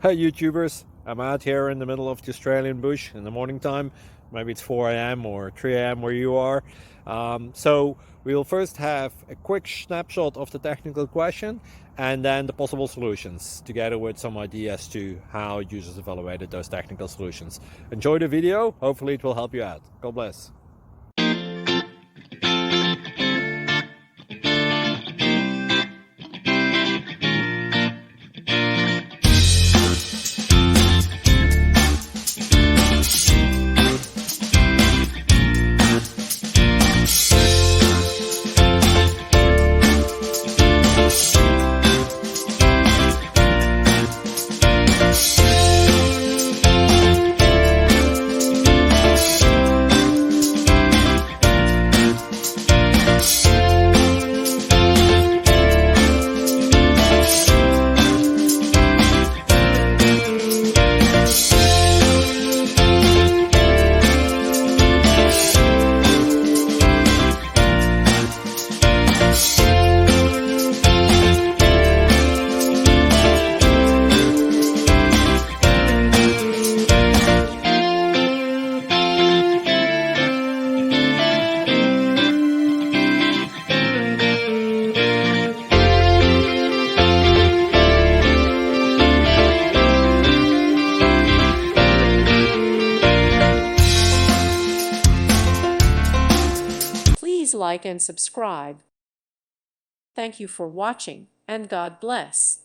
Hey YouTubers, I'm out here in the middle of the Australian bush in the morning time. Maybe it's 4 a.m. or 3 a.m. where you are. So we'll first have a quick snapshot of the technical question and then the possible solutions, together with some ideas to how users evaluated those technical solutions. Enjoy the video, hopefully it will help you out. God bless. Please like and subscribe. Thank you for watching, and God bless.